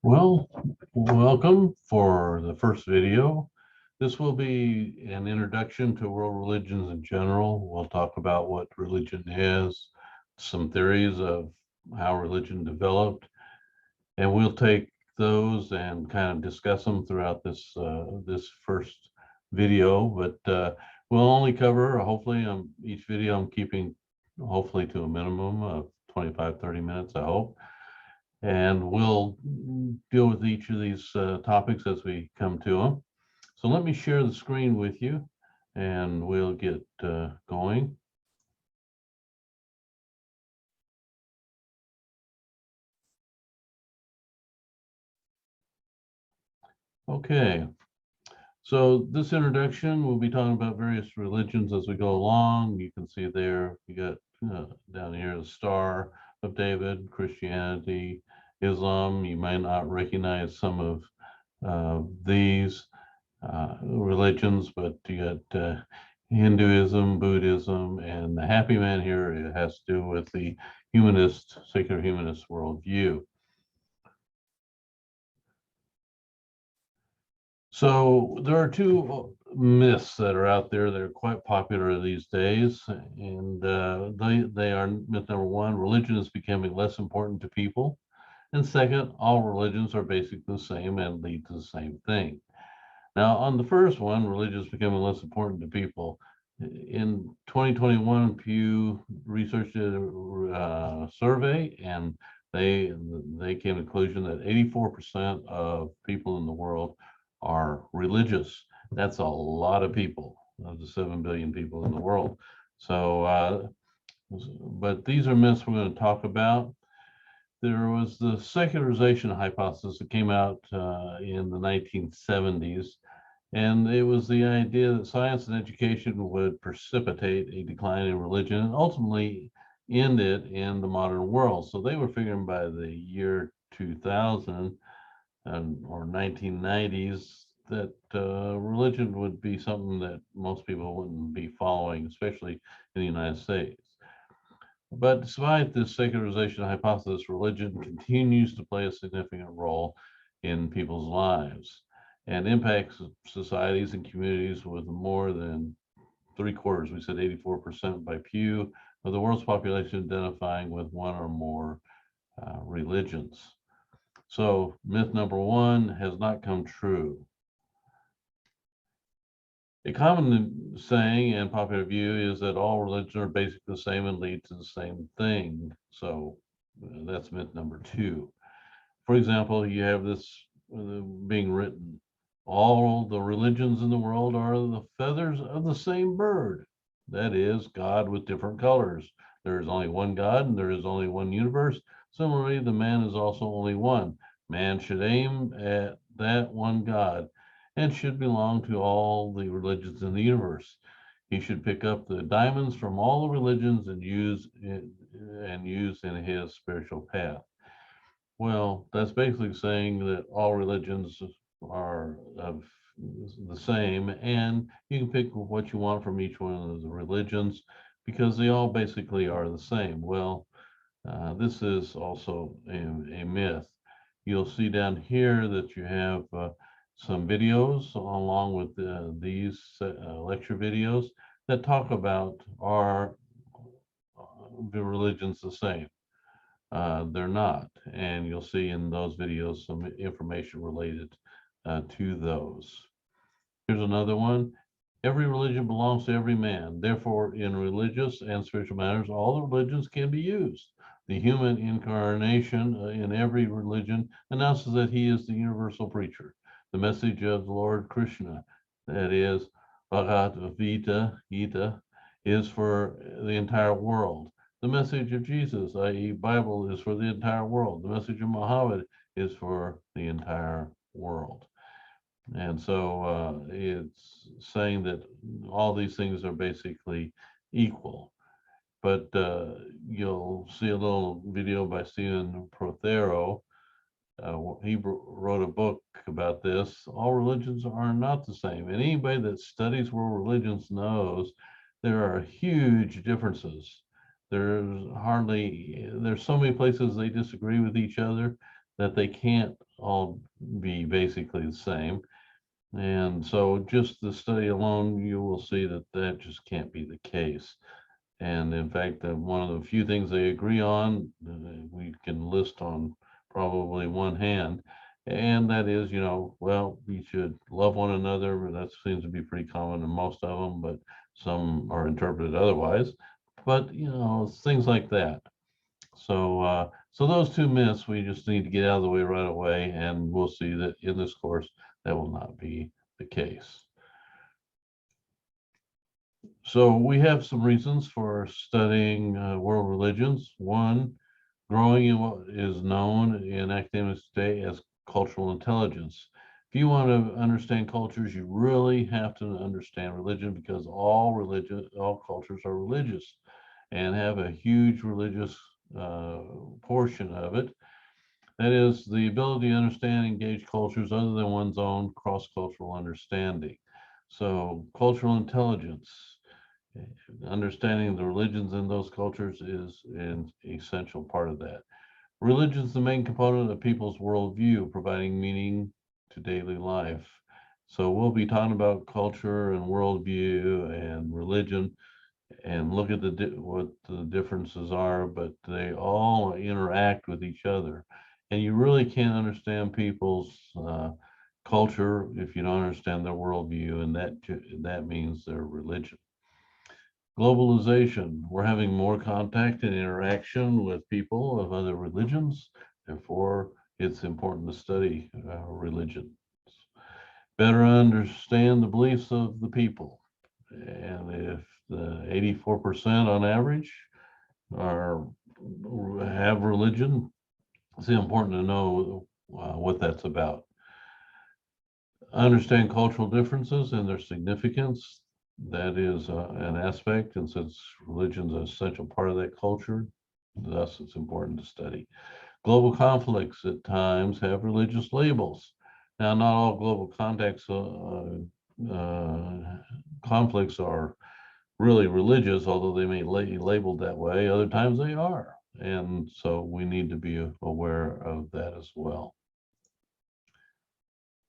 Well, welcome for the first video. This will be an introduction to world religions in general. We'll talk about what religion is, some theories of how religion developed, and we'll take those and kind of discuss them throughout this first video. But we'll only cover, hopefully, each video I'm keeping hopefully to a minimum of 25-30 minutes, I hope, and we'll deal with each of these topics as we come to them. So let me share the screen with you and we'll get going. Okay, so this introduction, we'll be talking about various religions as we go along. You can see there, you got down here the Star of David, Christianity, Islam. You might not recognize some of these religions, but you got Hinduism, Buddhism, and the happy man here, it has to do with the humanist, secular humanist worldview. So there are two myths that are out there that are quite popular these days, and they are myth number one: religion is becoming less important to people, and second, all religions are basically the same and lead to the same thing. Now, on the first one, religion is becoming less important to people. In 2021, Pew Research did a survey, and they came to the conclusion that 84% of people in the world are religious. That's a lot of people, of the 7 billion people in the world. So, but these are myths we're going to talk about. There was the secularization hypothesis that came out in the 1970s, and it was the idea that science and education would precipitate a decline in religion and ultimately end it in the modern world. So they were figuring by the year 2000 or 1990s that religion would be something that most people wouldn't be following, especially in the United States. But despite this secularization hypothesis, religion continues to play a significant role in people's lives and impacts societies and communities with more than three quarters, we said 84% by Pew, of the world's population identifying with one or more religions. So myth number one has not come true. A common saying and popular view is that all religions are basically the same and lead to the same thing. So that's myth number two. For example, you have this being written: all the religions in the world are the feathers of the same bird. That is, God with different colors. There is only one God and there is only one universe. Similarly, the man is also only one. Man should aim at that one God and should belong to all the religions in the universe. He should pick up the diamonds from all the religions and use in his spiritual path. Well, that's basically saying that all religions are of the same, and you can pick what you want from each one of the religions because they all basically are the same. Well, this is also a myth. You'll see down here that you have some videos along with these lecture videos that talk about are the religions the same. They're not, and you'll see in those videos some information related to those. Here's another one. Every religion belongs to every man. Therefore, in religious and spiritual matters, all the religions can be used. The human incarnation in every religion announces that he is the universal preacher. The message of the Lord Krishna, that is, Bhagavad Gita, is for the entire world. The message of Jesus, i.e., Bible, is for the entire world. The message of Muhammad is for the entire world. And so it's saying that all these things are basically equal. But you'll see a little video by Stephen Prothero. He wrote a book about this. All religions are not the same. And anybody that studies world religions knows there are huge differences. There's so many places they disagree with each other that they can't all be basically the same. And so just the study alone, you will see that that just can't be the case. And in fact, one of the few things they agree on, we can list on probably one hand. And that is, well, we should love one another. That seems to be pretty common in most of them, but some are interpreted otherwise. But, things like that. So those two myths we just need to get out of the way right away, and we'll see that in this course that will not be the case. So we have some reasons for studying world religions. One, growing in what is known in academics today as cultural intelligence. If you want to understand cultures, you really have to understand religion, because all cultures are religious and have a huge religious portion of it. That is the ability to understand and engage cultures other than one's own, cross-cultural understanding. So cultural intelligence, understanding the religions in those cultures, is an essential part of that. Religion is the main component of people's worldview, providing meaning to daily life. So we'll be talking about culture and worldview and religion, and look at what the differences are, but they all interact with each other. And you really can't understand people's culture if you don't understand their worldview, and that means their religion. Globalization, we're having more contact and interaction with people of other religions. Therefore, it's important to study religion. Better understand the beliefs of the people. And if the 84% on average are have religion, it's important to know what that's about. Understand cultural differences and their significance. That is an aspect, and since religion is an essential part of that culture, thus it's important to study. Global conflicts at times have religious labels. Now, not all global conflicts are really religious, although they may be labeled that way. Other times they are. And so we need to be aware of that as well.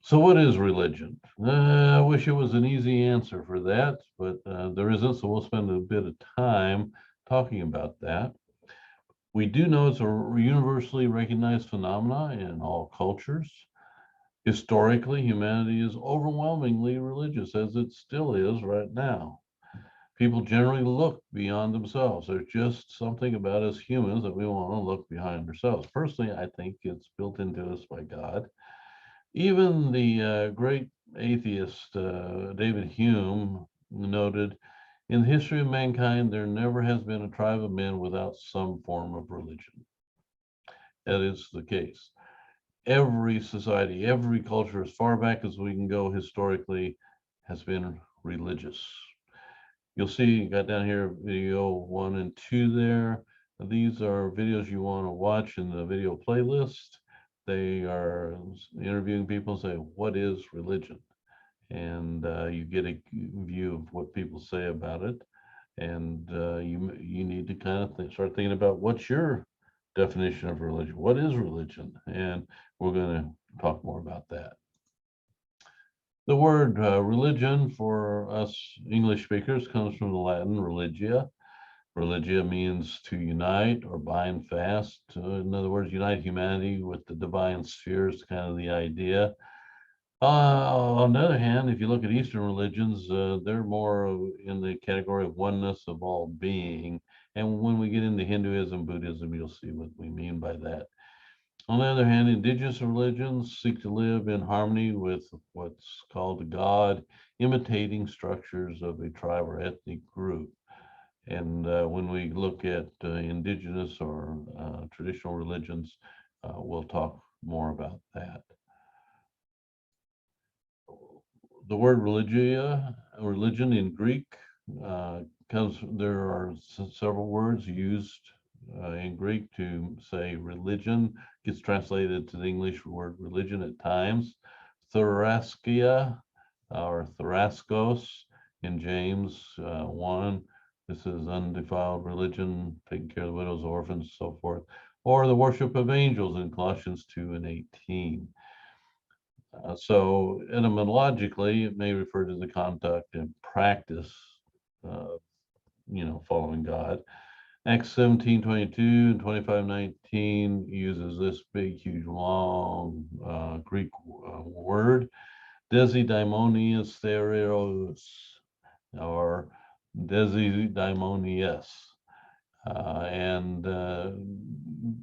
So what is religion? I wish it was an easy answer for that, but there isn't, so we'll spend a bit of time talking about that. We do know it's a universally recognized phenomena in all cultures. Historically, humanity is overwhelmingly religious, as it still is right now. People generally look beyond themselves. There's just something about us humans that we want to look behind ourselves. Personally, I think it's built into us by God. Even the great atheist David Hume noted, in the history of mankind, there never has been a tribe of men without some form of religion. That is the case. Every society, every culture, as far back as we can go historically, has been religious. You'll see, you got down here video 1 and 2 there. These are videos you want to watch in the video playlist. They are interviewing people, say, what is religion? And you get a view of what people say about it. And you need to kind of start thinking about what's your definition of religion. What is religion? And we're going to talk more about that. The word religion for us English speakers comes from the Latin religia. Religia means to unite or bind fast. In other words, unite humanity with the divine spheres, kind of the idea. On the other hand, if you look at Eastern religions, they're more in the category of oneness of all being. And when we get into Hinduism, Buddhism, you'll see what we mean by that. On the other hand, indigenous religions seek to live in harmony with what's called the God, imitating structures of a tribe or ethnic group. And when we look at indigenous or traditional religions, we'll talk more about that. The word religion in Greek there are several words used in Greek to say religion, gets translated to the English word religion at times. Thraskia or Thraskos in James 1. This is undefiled religion, taking care of the widows, orphans, so forth. or the worship of angels in Colossians 2 and 18. So etymologically, it may refer to the conduct and practice, uh, following God. Acts 17:22 and 25:19 uses this big, huge, long Greek word, desidaimonias thereos, or desidaimonias. And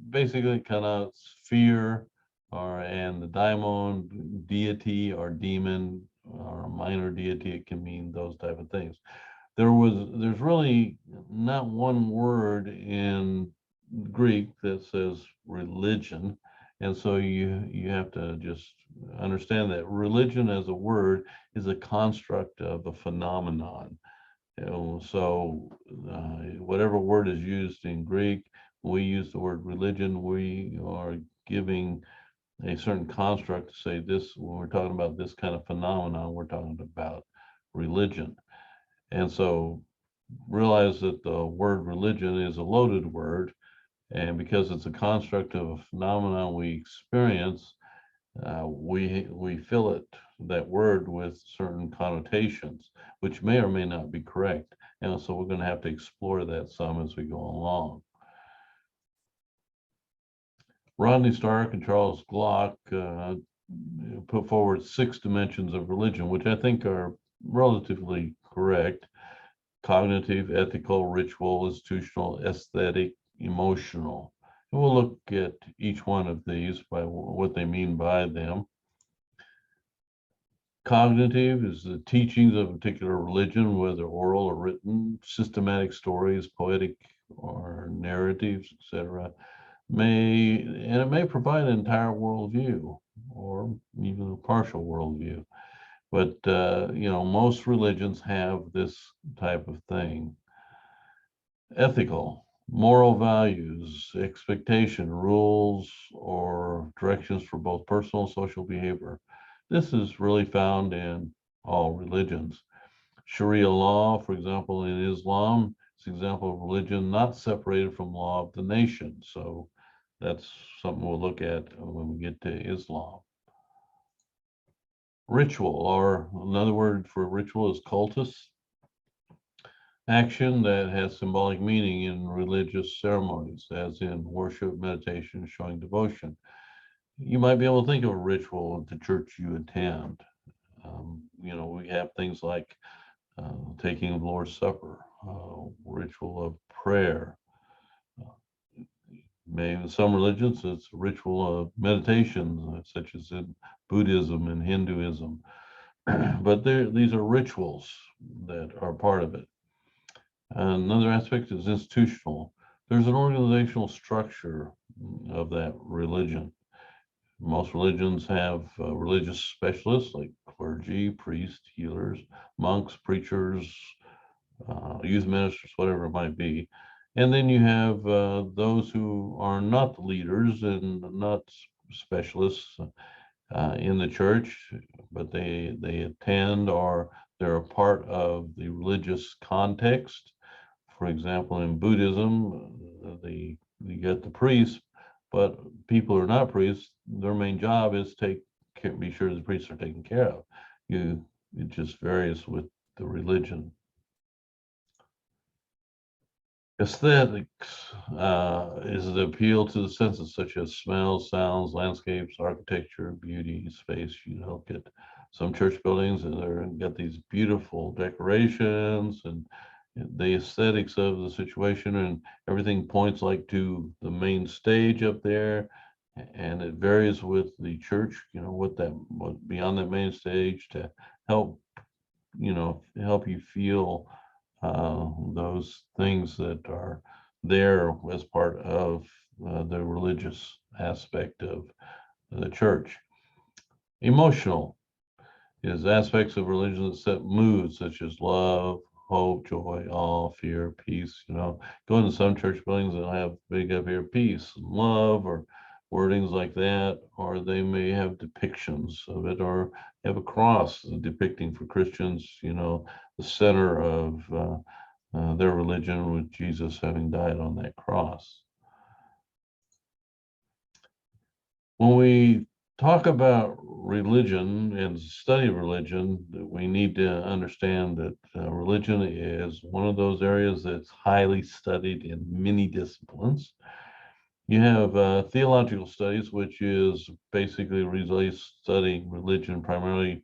basically connotes fear, and the daimon, deity or demon or minor deity. It can mean those type of things. There's really not one word in Greek that says religion, and so you have to just understand that religion as a word is a construct of a phenomenon. So whatever word is used in Greek, we use the word religion. We are giving a certain construct to say this when we're talking about this kind of phenomenon. We're talking about religion, and so realize that the word religion is a loaded word, and because it's a construct of a phenomenon we experience, we fill that word with certain connotations, which may or may not be correct. And so we're going to have to explore that some as we go along. Rodney Stark and Charles Glock put forward 6 dimensions of religion, which I think are relatively correct: cognitive, ethical, ritual, institutional, aesthetic, emotional. And we'll look at each one of these by what they mean by them. Cognitive is the teachings of a particular religion, whether oral or written, systematic stories, poetic or narratives, etc. It may provide an entire worldview or even a partial worldview. But most religions have this type of thing. Ethical, moral values, expectation, rules, or directions for both personal and social behavior. This is really found in all religions. Sharia law, for example, in Islam, is an example of religion not separated from law of the nation. So that's something we'll look at when we get to Islam. Ritual, or another word for ritual is cultus. Action that has symbolic meaning in religious ceremonies, as in worship, meditation, showing devotion. You might be able to think of a ritual at the church you attend. We have things like taking the Lord's Supper, ritual of prayer. Maybe in some religions, it's a ritual of meditation, such as in Buddhism and Hinduism. But these are rituals that are part of it. Another aspect is institutional. There's an organizational structure of that religion. Most religions have religious specialists like clergy, priests, healers, monks, preachers, youth ministers, whatever it might be. And then you have those who are not the leaders and not specialists in the church, but they attend or they're a part of the religious context. For example, in Buddhism, you get the priests, but people who are not priests, their main job is be sure the priests are taken care of. It just varies with the religion. Aesthetics is the appeal to the senses, such as smells, sounds, landscapes, architecture, beauty, space. You look at some church buildings and they've got these beautiful decorations and the aesthetics of the situation, and everything points like to the main stage up there. And it varies with the church, what beyond that main stage to help, help you feel those things that are there as part of the religious aspect of the church. Emotional is aspects of religion that set moods such as love, hope, joy, awe, fear, peace. Going to some church buildings that have big up here peace, and love, or wordings like that, or they may have depictions of it, or have a cross depicting for Christians, the center of their religion with Jesus having died on that cross. When we talk about religion and study of religion, we need to understand that religion is one of those areas that's highly studied in many disciplines. You have theological studies, which is basically really studying religion primarily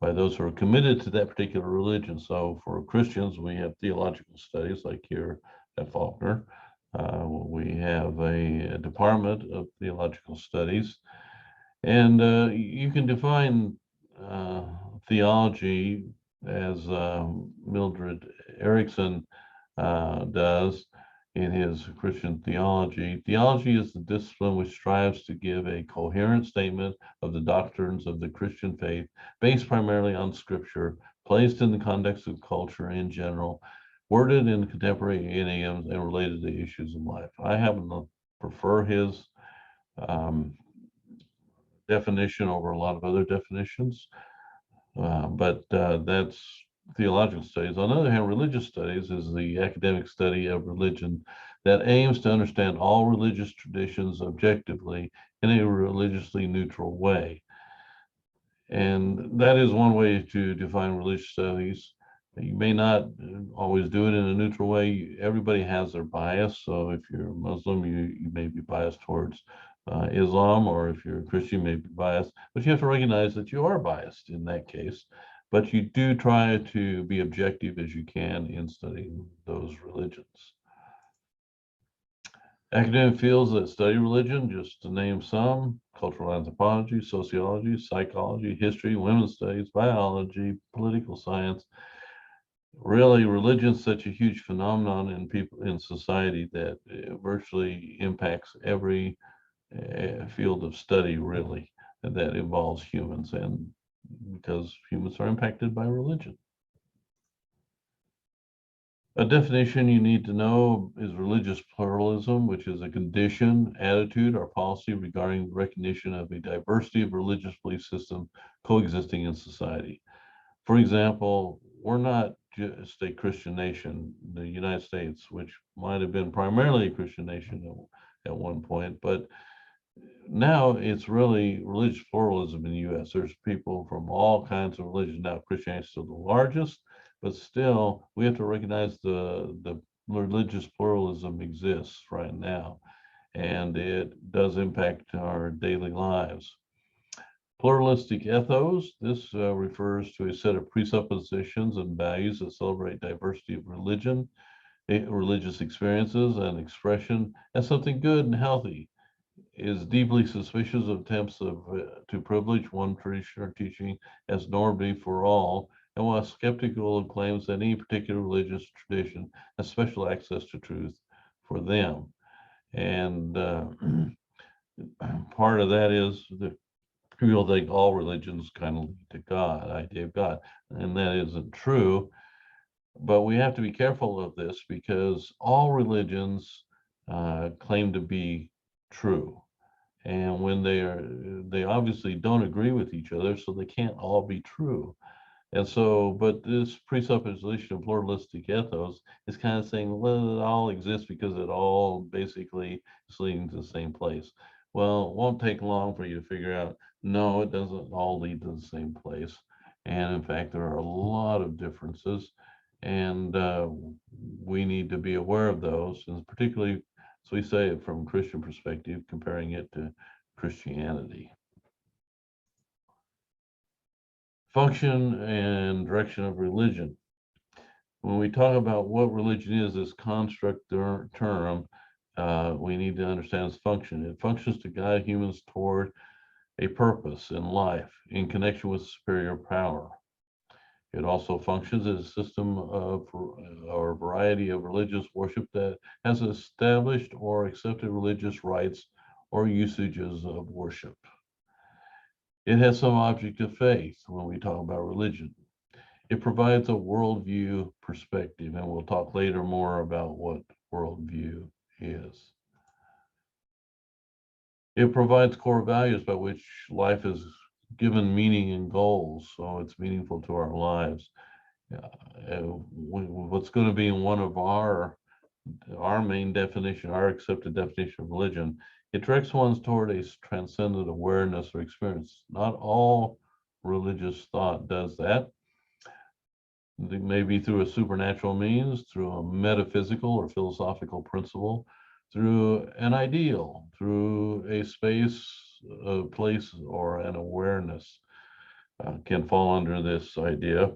by those who are committed to that particular religion. So for Christians, we have theological studies like here at Faulkner. We have a department of theological studies, and you can define uh, theology as Mildred Erickson does in his Christian theology. Theology is the discipline which strives to give a coherent statement of the doctrines of the Christian faith based primarily on scripture, placed in the context of culture in general, worded in contemporary idioms, and related to issues of life. I happen to prefer his um, definition over a lot of other definitions, but that's theological studies. On the other hand, religious studies is the academic study of religion that aims to understand all religious traditions objectively in a religiously neutral way. And that is one way to define religious studies. You may not always do it in a neutral way. Everybody has their bias. So if you're Muslim, you may be biased towards Islam, or if you're a Christian, you may be biased. But you have to recognize that you are biased in that case. But you do try to be objective as you can in studying those religions. Academic fields that study religion, just to name some: cultural anthropology, sociology, psychology, history, women's studies, biology, political science. Really, religion is such a huge phenomenon in people in society that it virtually impacts every field of study, really, that involves humans, and because humans are impacted by religion. A definition you need to know is religious pluralism, which is a condition, attitude, or policy regarding recognition of a diversity of religious belief systems coexisting in society. For example, we're not just a Christian nation, the United States, which might have been primarily a Christian nation at one point, but now it's really religious pluralism in the US. There's people from all kinds of religions. Now, Christianity is still the largest, but still, we have to recognize the religious pluralism exists right now, and it does impact our daily lives. Pluralistic ethos, this refers to a set of presuppositions and values that celebrate diversity of religion, religious experiences, and expression as something good and healthy. Is deeply suspicious of attempts to privilege one tradition or teaching as normative for all, and while skeptical of claims that any particular religious tradition has special access to truth for them. And part of that is that people think all religions kind of lead to God, idea of God, and that isn't true. But we have to be careful of this because all religions claim to be true, and when they obviously don't agree with each other, so they can't all be true. And so, but this presupposition of pluralistic ethos is kind of saying, well, it all exists because it all basically is leading to the same place. Well, it won't take long for you to figure out, no, it doesn't all lead to the same place. And in fact, there are a lot of differences, and we need to be aware of those, and particularly, so we say it from a Christian perspective, comparing it to Christianity. Function and direction of religion. When we talk about what religion is, this construct term, we need to understand its function. It functions to guide humans toward a purpose in life in connection with superior power. It also functions as a system of or variety of religious worship that has established or accepted religious rites or usages of worship. It has some object of faith when we talk about religion. It provides a worldview perspective, and we'll talk later more about what worldview is. It provides core values by which life is given meaning and goals, so it's meaningful to our lives. What's going to be in one of our main definition, our accepted definition of religion, It directs one toward a transcendent awareness or experience. Not all religious thought does that. Maybe through a supernatural means, through a metaphysical or philosophical principle, through an ideal, through a space, a place, or an awareness can fall under this idea.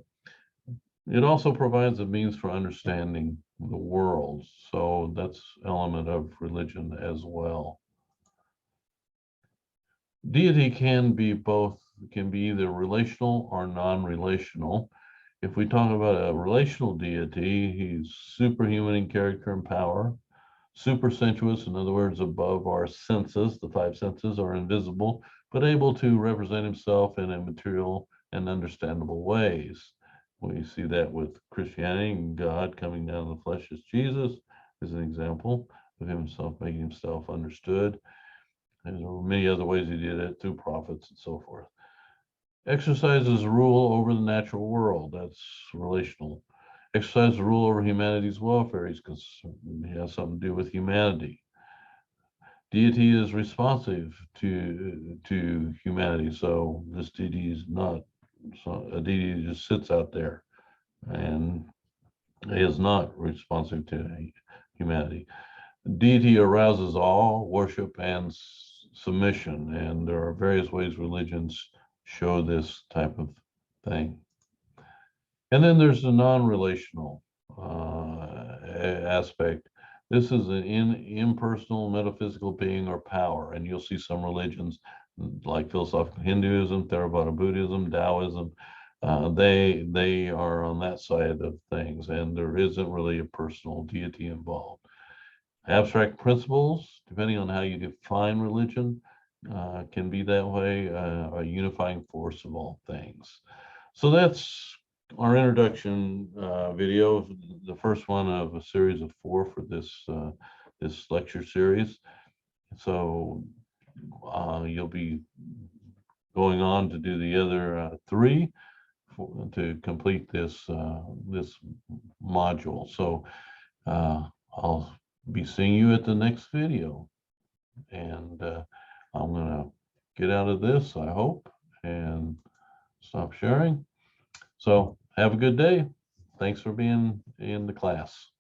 It also provides a means for understanding the world. So that's element of religion as well. Deity can be both, can be either relational or non-relational. If we talk about a relational deity, he's superhuman in character and power, supersensuous, in other words, above our senses, the five senses are invisible, but able to represent himself in a material and understandable ways. We see that with Christianity and God coming down in the flesh as Jesus is an example of himself making himself understood. And there were many other ways he did it through prophets and so forth. Exercises rule over the natural world. That's relational. Exercise rule over humanity's welfare. He has something to do with humanity. Deity is responsive to humanity. So this deity is not a deity that just sits out there and is not responsive to humanity. Deity arouses awe, worship, and submission. And there are various ways religions show this type of thing. And then there's the non-relational aspect. This is an impersonal metaphysical being or power. And you'll see some religions like philosophical Hinduism, Theravada Buddhism, Taoism, they are on that side of things, and there isn't really a personal deity involved. Abstract principles, depending on how you define religion, can be that way, a unifying force of all things. So that's our introduction video, the first one of a series of 4 for this lecture series. So you'll be going on to do the other 3 to complete this this module. So I'll be seeing you at the next video, and I'm gonna get out of this, I hope, and stop sharing. So have a good day. Thanks for being in the class.